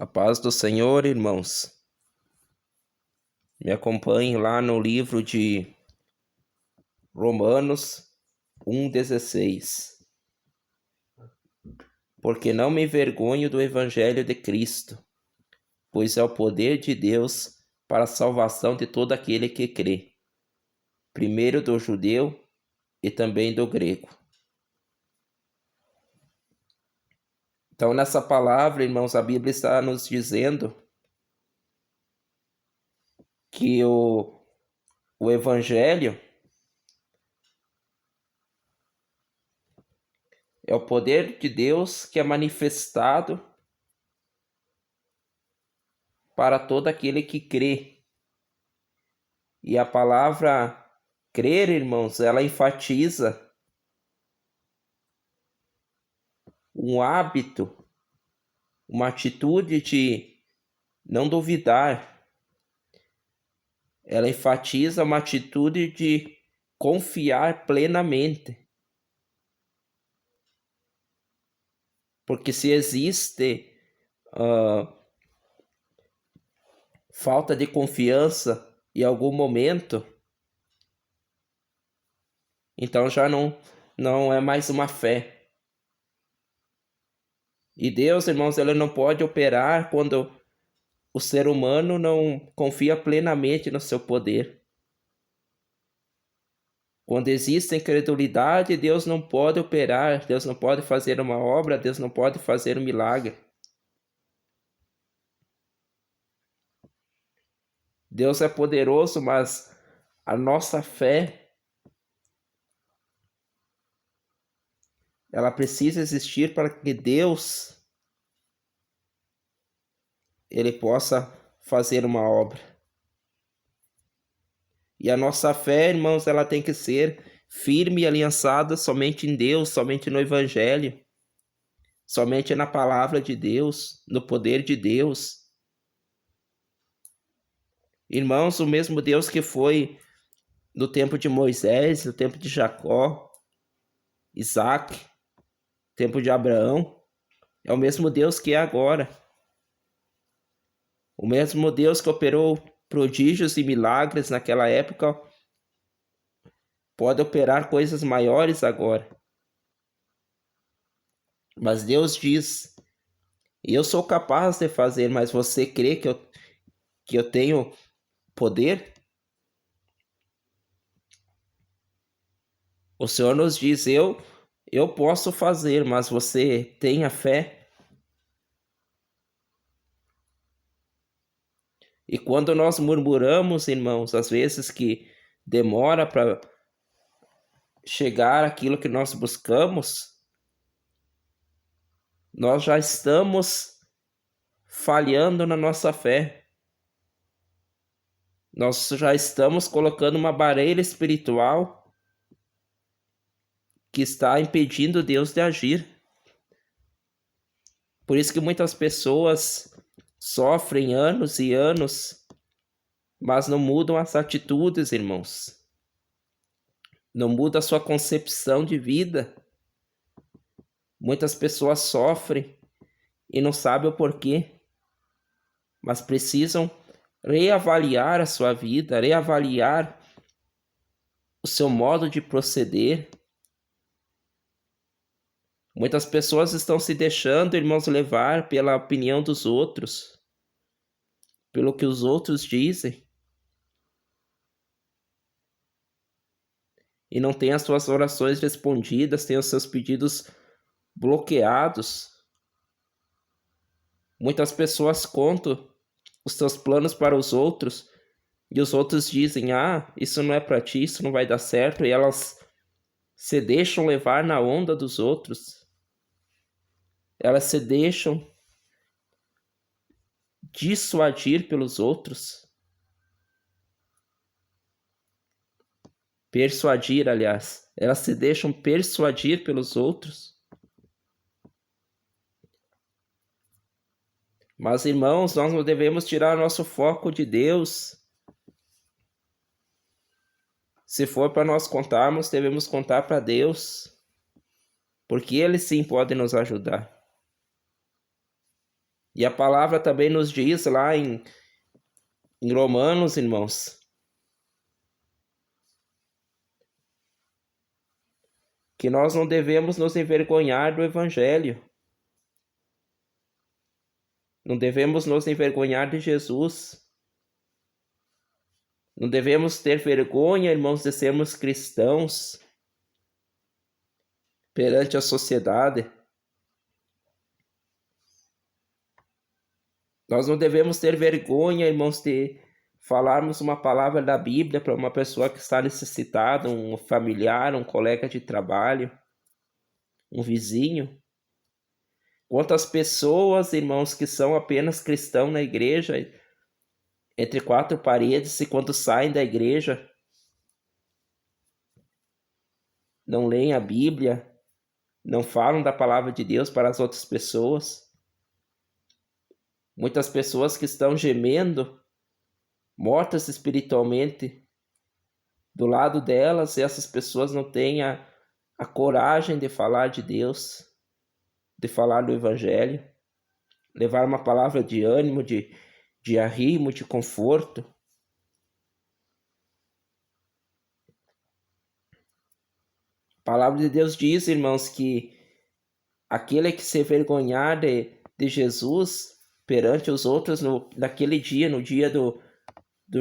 A paz do Senhor, irmãos. Me acompanhem lá no livro de Romanos 1,16. Porque não me envergonho do evangelho de Cristo, pois é o poder de Deus para a salvação de todo aquele que crê, primeiro do judeu e também do grego. Então, nessa palavra, irmãos, a Bíblia está nos dizendo que o evangelho é o poder de Deus que é manifestado para todo aquele que crê. E a palavra crer, irmãos, ela enfatiza um hábito, uma atitude de não duvidar. Ela enfatiza uma atitude de confiar plenamente. Porque se existe falta de confiança em algum momento, então já não é mais uma fé. E Deus, irmãos, ele não pode operar quando o ser humano não confia plenamente no seu poder. Quando existe incredulidade, Deus não pode operar, Deus não pode fazer uma obra, Deus não pode fazer um milagre. Deus é poderoso, mas a nossa fé, ela precisa existir para que Deus ele possa fazer uma obra. E a nossa fé, irmãos, ela tem que ser firme e aliançada somente em Deus, somente no Evangelho, somente na palavra de Deus, no poder de Deus. Irmãos, o mesmo Deus que foi no tempo de Moisés, no tempo de Jacó, Isaac, tempo de Abraão, é o mesmo Deus que é agora. O mesmo Deus que operou prodígios e milagres naquela época pode operar coisas maiores agora. Mas Deus diz: eu sou capaz de fazer, mas você crê que eu tenho poder? O Senhor nos diz: eu posso fazer, mas você tem a fé? E quando nós murmuramos, irmãos, às vezes que demora para chegar aquilo que nós buscamos, nós já estamos falhando na nossa fé. Nós já estamos colocando uma barreira espiritual que está impedindo Deus de agir. Por isso que muitas pessoas sofrem anos e anos, mas não mudam as atitudes, irmãos. Não muda a sua concepção de vida. Muitas pessoas sofrem e não sabem o porquê, mas precisam reavaliar a sua vida, reavaliar o seu modo de proceder. Muitas pessoas estão se deixando, irmãos, levar pela opinião dos outros, pelo que os outros dizem, e não têm as suas orações respondidas, têm os seus pedidos bloqueados. Muitas pessoas contam os seus planos para os outros, e os outros dizem: ah, isso não é para ti, isso não vai dar certo, e elas se deixam levar na onda dos outros. Elas se deixam dissuadir pelos outros. Persuadir, aliás. Elas se deixam persuadir pelos outros. Mas, irmãos, nós não devemos tirar nosso foco de Deus. Se for para nós contarmos, devemos contar para Deus, porque Ele sim pode nos ajudar. E a palavra também nos diz lá em Romanos, irmãos, que nós não devemos nos envergonhar do Evangelho. Não devemos nos envergonhar de Jesus. Não devemos ter vergonha, irmãos, de sermos cristãos perante a sociedade. Nós não devemos ter vergonha, irmãos, de falarmos uma palavra da Bíblia para uma pessoa que está necessitada, um familiar, um colega de trabalho, um vizinho. Quantas pessoas, irmãos, que são apenas cristãos na igreja, entre quatro paredes, e quando saem da igreja, não leem a Bíblia, não falam da palavra de Deus para as outras pessoas. Muitas pessoas que estão gemendo, mortas espiritualmente, do lado delas, e essas pessoas não têm a coragem de falar de Deus, de falar do Evangelho, levar uma palavra de ânimo, de arrimo, de conforto. A palavra de Deus diz, irmãos, que aquele que se envergonhar de Jesus perante os outros naquele dia, no dia do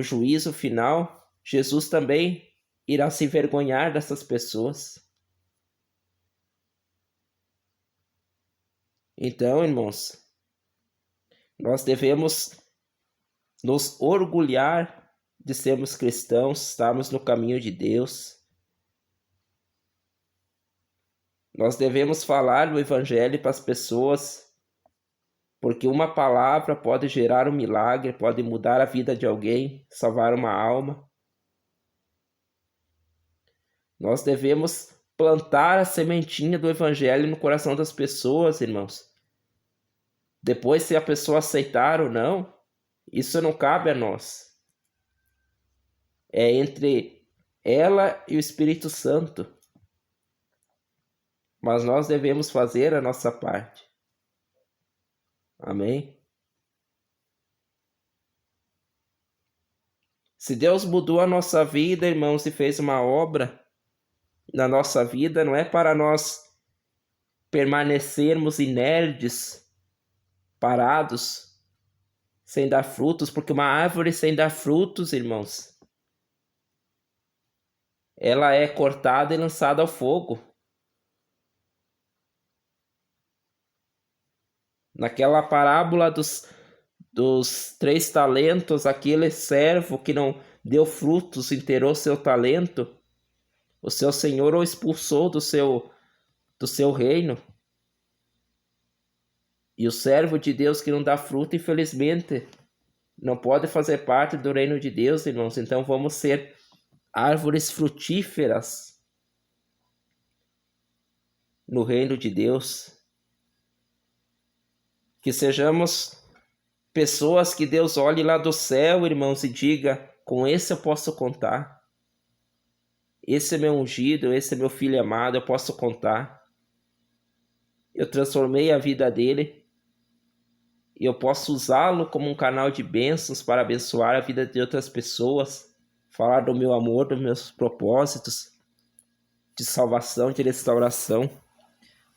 juízo final, Jesus também irá se envergonhar dessas pessoas. Então, irmãos, nós devemos nos orgulhar de sermos cristãos, estarmos no caminho de Deus. Nós devemos falar do Evangelho para as pessoas, porque uma palavra pode gerar um milagre, pode mudar a vida de alguém, salvar uma alma. Nós devemos plantar a sementinha do Evangelho no coração das pessoas, irmãos. Depois, se a pessoa aceitar ou não, isso não cabe a nós. É entre ela e o Espírito Santo. Mas nós devemos fazer a nossa parte. Amém? Se Deus mudou a nossa vida, irmãos, e fez uma obra na nossa vida, não é para nós permanecermos inertes, parados, sem dar frutos, porque uma árvore sem dar frutos, irmãos, ela é cortada e lançada ao fogo. Naquela parábola dos 3 talentos, aquele servo que não deu frutos, enterrou seu talento, o seu senhor o expulsou do seu reino. E o servo de Deus que não dá fruto, infelizmente, não pode fazer parte do reino de Deus, irmãos. Então vamos ser árvores frutíferas no reino de Deus. Que sejamos pessoas que Deus olhe lá do céu, irmãos, e diga: com esse eu posso contar. Esse é meu ungido, esse é meu filho amado, eu posso contar. Eu transformei a vida dele e eu posso usá-lo como um canal de bênçãos para abençoar a vida de outras pessoas, falar do meu amor, dos meus propósitos de salvação, de restauração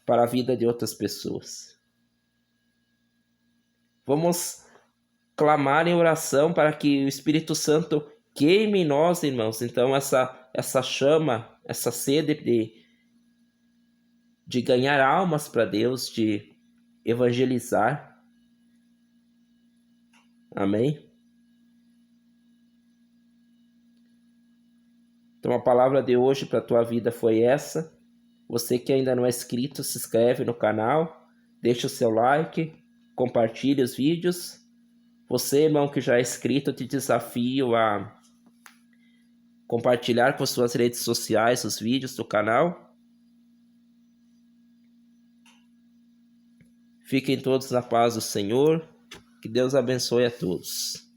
para a vida de outras pessoas. Vamos clamar em oração para que o Espírito Santo queime em nós, irmãos. Então essa chama, essa sede de ganhar almas para Deus, de evangelizar. Amém? Então a palavra de hoje para a tua vida foi essa. Você que ainda não é inscrito, se inscreve no canal, deixa o seu like, compartilhe os vídeos. Você, irmão, que já é inscrito, eu te desafio a compartilhar com suas redes sociais os vídeos do canal. Fiquem todos na paz do Senhor. Que Deus abençoe a todos.